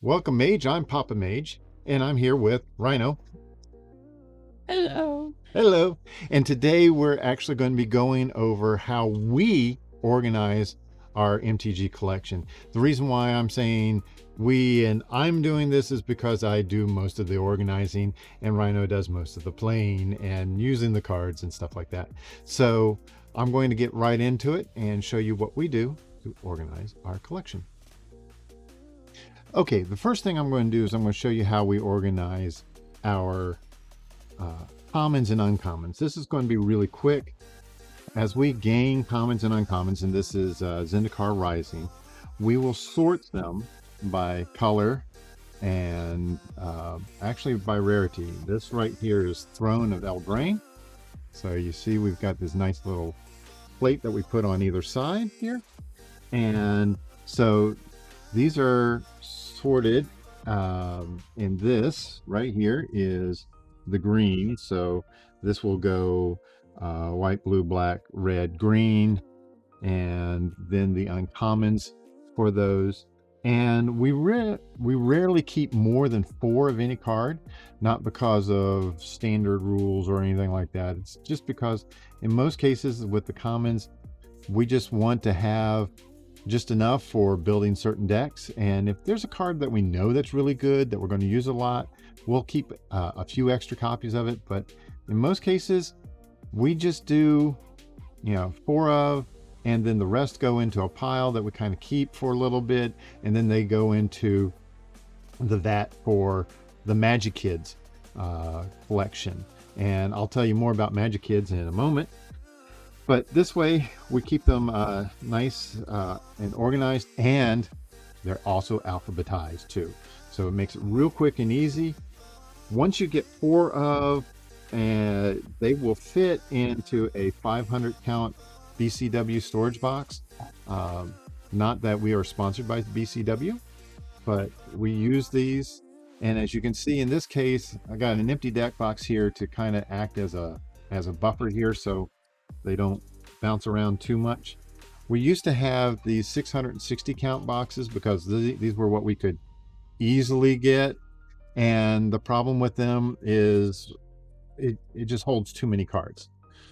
Welcome, Mage. I'm Papa Mage, and I'm here with Rhino. Hello. Hello. And today we're actually going to be going over how we organize our MTG collection. The reason why I'm saying we and I'm doing this is because I do most of the organizing and Rhino does most of the playing and using the cards and stuff like that. So I'm going to get right into it and show you what we do to organize our collection. Okay, the first thing I'm going to do is I'm going to show you how we organize our commons and uncommons. This is going to be really quick. As we gain commons and uncommons, and this is Zendikar Rising, we will sort them by color and actually by rarity. This right here is Throne of Eldraine. So you see we've got this nice little plate that we put on either side here. And so these are sorted, and this right here is the green. So this will go white, blue, black, red, green, and then the uncommons for those. And we rarely keep more than 4 of any card, not because of standard rules or anything like that. It's just because in most cases with the commons, we just want to have just enough for building certain decks. And if there's a card that we know that's really good, that we're going to use a lot, we'll keep a few extra copies of it. But in most cases, we just do, 4 of, and then the rest go into a pile that we kind of keep for a little bit. And then they go into the vat for the MagiKids collection. And I'll tell you more about MagiKids in a moment. But this way we keep them nice and organized, and they're also alphabetized too. So it makes it real quick and easy. Once you get 4 of, they will fit into a 500 count BCW storage box. Not that we are sponsored by BCW, but we use these. And as you can see in this case, I got an empty deck box here to kind of act as a buffer here, so they don't bounce around too much. We used to have these 660 count boxes because these were what we could easily get. And the problem with them is it just holds too many cards.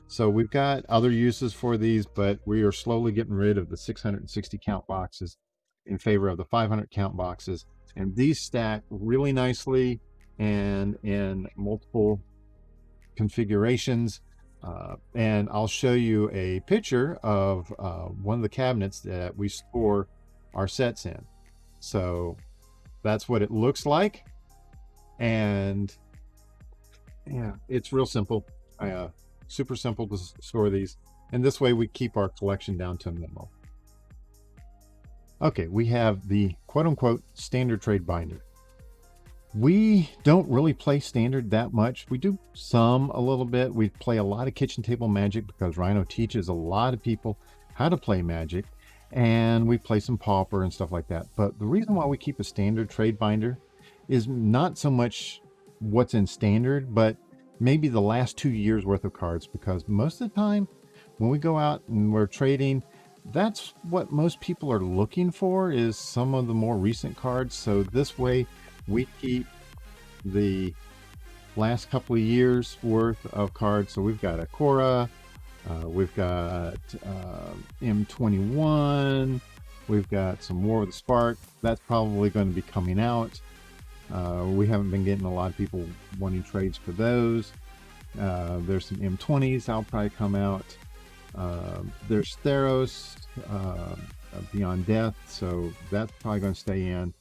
So we've got other uses for these, but we are slowly getting rid of the 660 count boxes in favor of the 500 count boxes. And these stack really nicely and in multiple configurations. And I'll show you a picture of one of the cabinets that we store our sets in. So that's what it looks like. And yeah, it's real simple. Super simple to store these. And this way we keep our collection down to a minimum. Okay, we have the quote unquote standard trade binder. We don't really play standard that much. We do some a little bit. We play a lot of kitchen table Magic because Rhino teaches a lot of people how to play Magic, and we play some Pauper and stuff like that. But the reason why we keep a standard trade binder is not so much what's in standard, but maybe the last 2 years worth of cards, because most of the time when we go out and we're trading, that's what most people are looking for, is some of the more recent cards. So this way we keep the last couple of years worth of cards. So we've got Akora, we've got M21, we've got some War with the Spark. That's probably going to be coming out. We haven't been getting a lot of people wanting trades for those. There's some M20s that'll probably come out. There's Theros, Beyond Death, so that's probably going to stay in.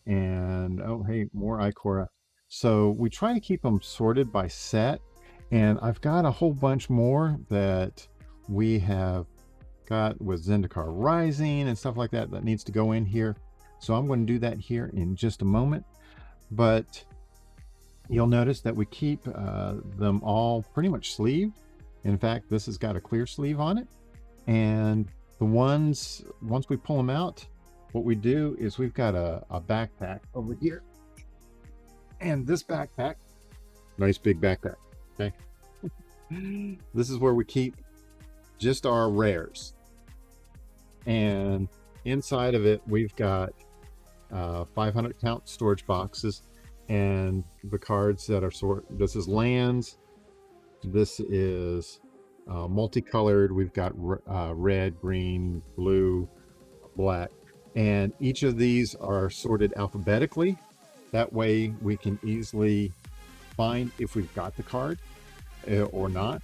And oh hey, more Ikora. So we try to keep them sorted by set, and I've got a whole bunch more that we have got with Zendikar Rising and stuff like that that needs to go in here. So I'm going to do that here in just a moment. But you'll notice that we keep them all pretty much sleeved. In fact, this has got a clear sleeve on it. And the ones, once we pull them out, what we do is we've got a backpack over here. And this backpack, nice big backpack, okay? This is where we keep just our rares. And inside of it, we've got 500 count storage boxes, and the cards that are this is lands, this is multicolored. We've got red, green, blue, black, and each of these are sorted alphabetically. That way we can easily find if we've got the card or not.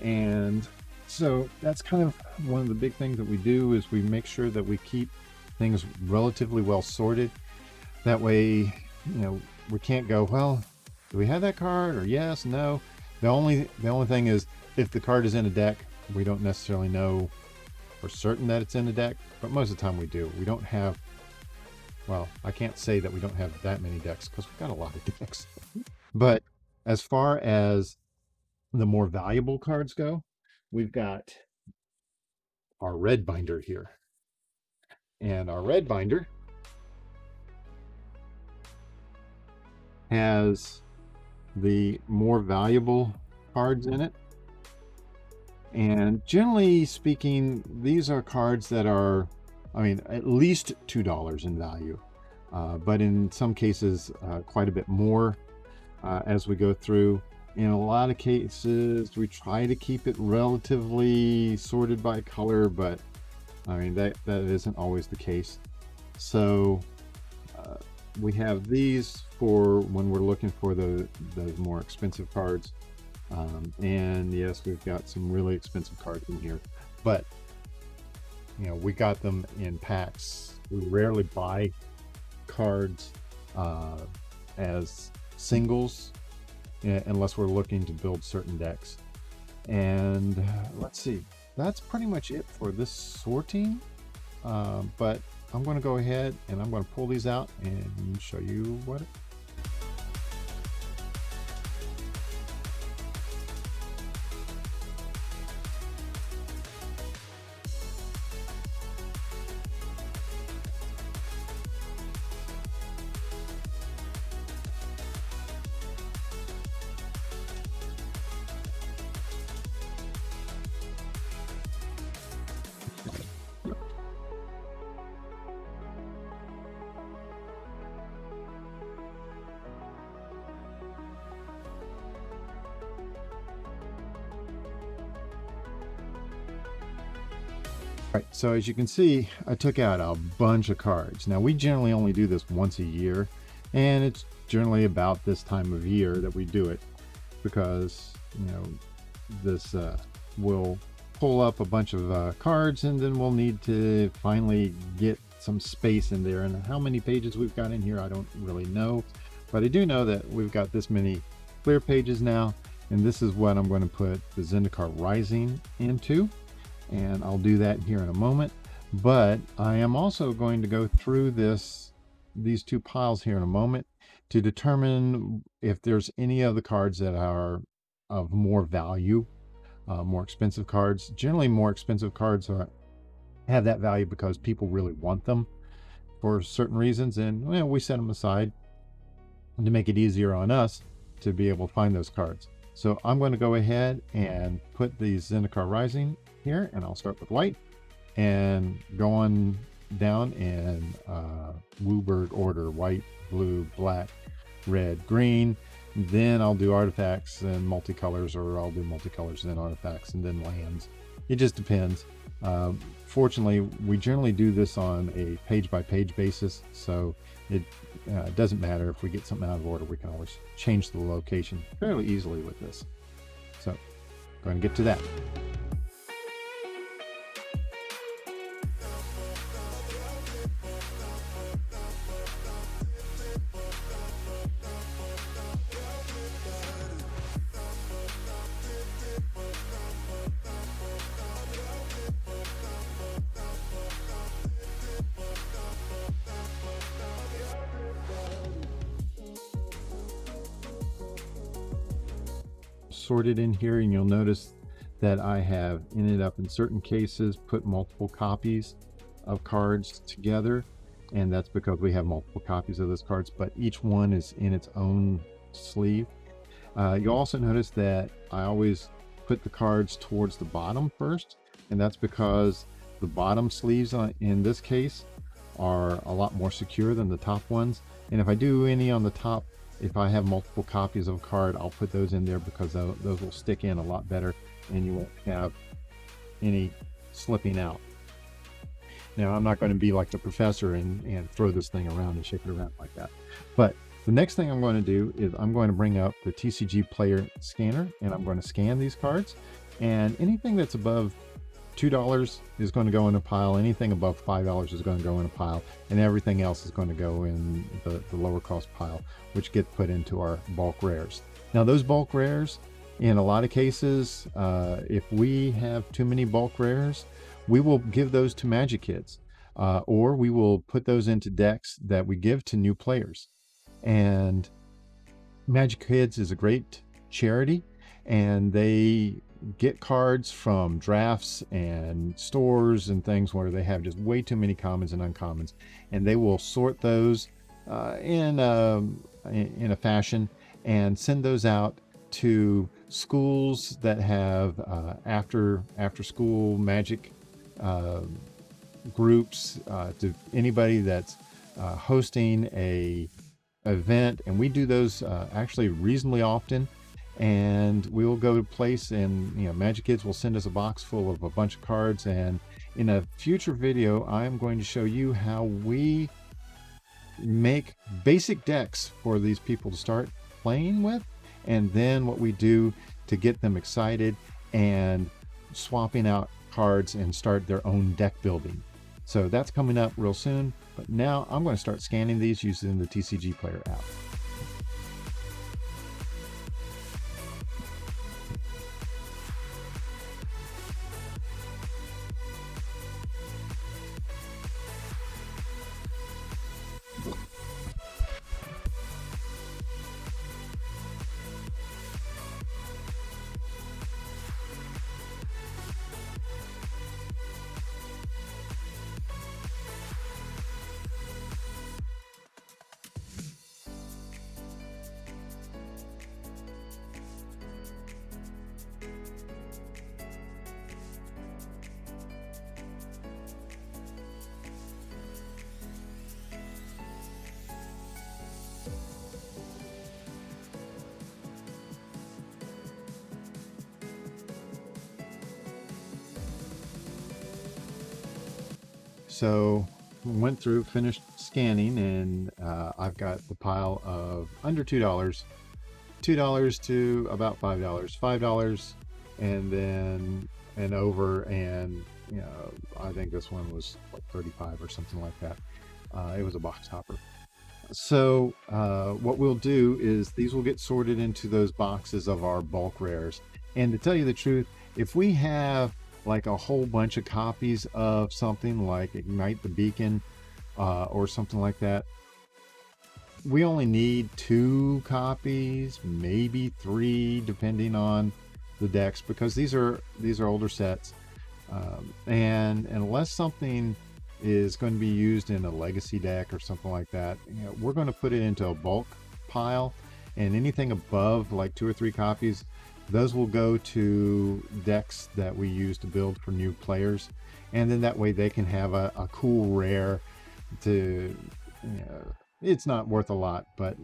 And so that's kind of one of the big things that we do, is we make sure that we keep things relatively well sorted. That way, we can't go, well, do we have that card, or yes, no. The only thing is, if the card is in a deck, we don't necessarily know for certain that it's in the deck, but most of the time we do. We don't have, well, I can't say that we don't have that many decks, because we've got a lot of decks. But as far as the more valuable cards go, we've got our red binder here. And our red binder has the more valuable cards in it. And generally speaking, these are cards that are, at least $2 in value. But in some cases, quite a bit more as we go through. In a lot of cases, we try to keep it relatively sorted by color, but that isn't always the case. So we have these for when we're looking for those more expensive cards. And yes, we've got some really expensive cards in here, but we got them in packs. We rarely buy cards as singles unless we're looking to build certain decks. And let's see, that's pretty much it for this sorting. But I'm going to go ahead and I'm going to pull these out and show you what Right, so as you can see, I took out a bunch of cards. Now, we generally only do this once a year, and it's generally about this time of year that we do it, because this will pull up a bunch of cards, and then we'll need to finally get some space in there. And how many pages we've got in here, I don't really know, but I do know that we've got this many clear pages now, and this is what I'm going to put the Zendikar Rising into. And I'll do that here in a moment. But I am also going to go through these two piles here in a moment to determine if there's any of the cards that are of more value, more expensive cards. Generally, more expensive cards have that value because people really want them for certain reasons, and we set them aside to make it easier on us to be able to find those cards. So I'm going to go ahead and put the Zendikar Rising here, and I'll start with white and go on down in Wooburg order: white, blue, black, red, green. Then I'll do artifacts and multicolors, or I'll do multicolors then artifacts and then lands. It just depends. Fortunately, we generally do this on a page by page basis, so it doesn't matter if we get something out of order. We can always change the location fairly easily with this. So going to get to that. Sorted in here, and you'll notice that I have ended up in certain cases put multiple copies of cards together, and that's because we have multiple copies of those cards, but each one is in its own sleeve. You'll also notice that I always put the cards towards the bottom first, and that's because the bottom sleeves in this case are a lot more secure than the top ones. And if I do any on the top, if I have multiple copies of a card, I'll put those in there because those will stick in a lot better and you won't have any slipping out. Now, I'm not going to be like the professor and throw this thing around and shake it around like that. But the next thing I'm going to do is I'm going to bring up the TCG player scanner and I'm going to scan these cards. And anything that's above $2 is going to go in a pile. Anything above $5 is going to go in a pile. And everything else is going to go in the lower cost pile, which get put into our bulk rares. Now, those bulk rares, in a lot of cases, if we have too many bulk rares, we will give those to MagiKids, or we will put those into decks that we give to new players. And MagiKids is a great charity, and they get cards from drafts and stores and things where they have just way too many commons and uncommons, and they will sort those in a fashion and send those out to schools that have after school magic groups, to anybody that's hosting a event, and we do those actually reasonably often. And we will go to place, and MagiKids will send us a box full of a bunch of cards. And in a future video, I am going to show you how we make basic decks for these people to start playing with, and then what we do to get them excited and swapping out cards and start their own deck building. So that's coming up real soon. But now I'm going to start scanning these using the TCG Player app. So went through, finished scanning, and I've got the pile of under $2, $2 to about $5, $5, and then and over, and I think this one was like 35 or something like that. It was a box topper. So what we'll do is these will get sorted into those boxes of our bulk rares. And to tell you the truth, if we have like a whole bunch of copies of something like Ignite the Beacon or something like that, we only need 2 copies, maybe 3, depending on the decks, because these are older sets, and unless something is going to be used in a legacy deck or something like that, we're going to put it into a bulk pile, and anything above like 2 or 3 copies, those will go to decks that we use to build for new players, and then that way they can have a cool rare to, it's not worth a lot, but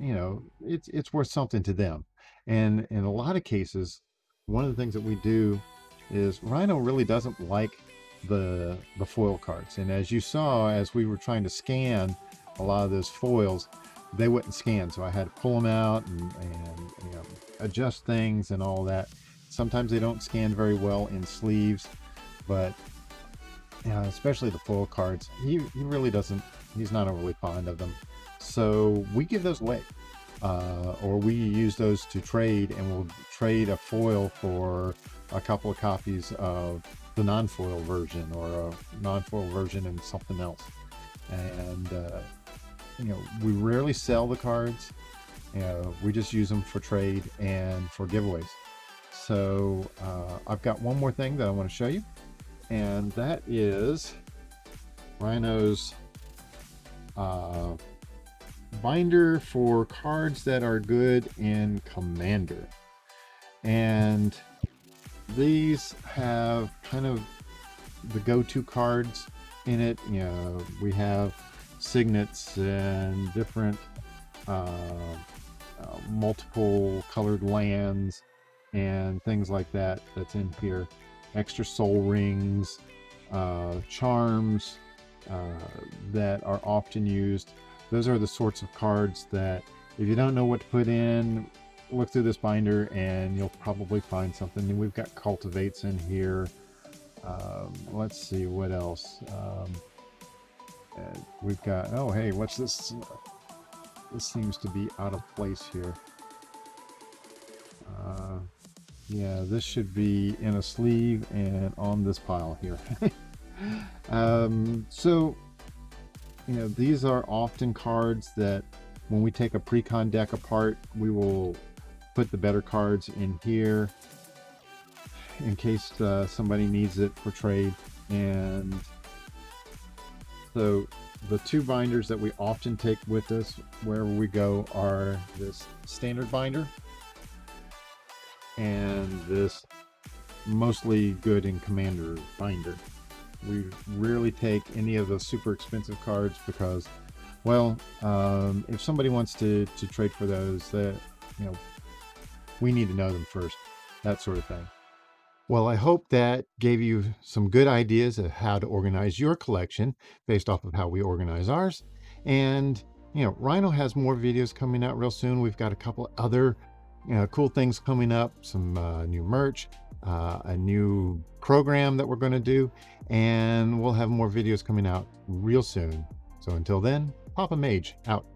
it's worth something to them. And in a lot of cases, one of the things that we do is Rhino really doesn't like the foil cards, and as you saw, as we were trying to scan a lot of those foils, they wouldn't scan, so I had to pull them out and adjust things and all that. Sometimes they don't scan very well in sleeves, but especially the foil cards, he really doesn't, he's not overly fond of them. So we give those away, or we use those to trade, and we'll trade a foil for a couple of copies of the non-foil version, or a non-foil version and something else. And we rarely sell the cards. We just use them for trade and for giveaways. So I've got one more thing that I want to show you, and that is Rhino's binder for cards that are good in Commander. And these have kind of the go-to cards in it. We have signets and different multiple colored lands and things like that that's in here. Extra soul rings, charms that are often used. Those are the sorts of cards that if you don't know what to put in, look through this binder and you'll probably find something. And we've got cultivates in here. Let's see what else. We've got, oh hey, what's this? This seems to be out of place here. Yeah, this should be in a sleeve and on this pile here. So, you know, these are often cards that when we take a pre-con deck apart, we will put the better cards in here in case somebody needs it for trade. And so the two binders that we often take with us wherever we go are this standard binder and this mostly good in commander binder. We rarely take any of the super expensive cards because, well, if somebody wants to trade for those, that, you know, we need to know them first, that sort of thing. Well, I hope that gave you some good ideas of how to organize your collection based off of how we organize ours. And, you know, Rhino has more videos coming out real soon. We've got a couple other cool things coming up, some new merch, a new program that we're going to do, and we'll have more videos coming out real soon. So until then, Papa Mage out.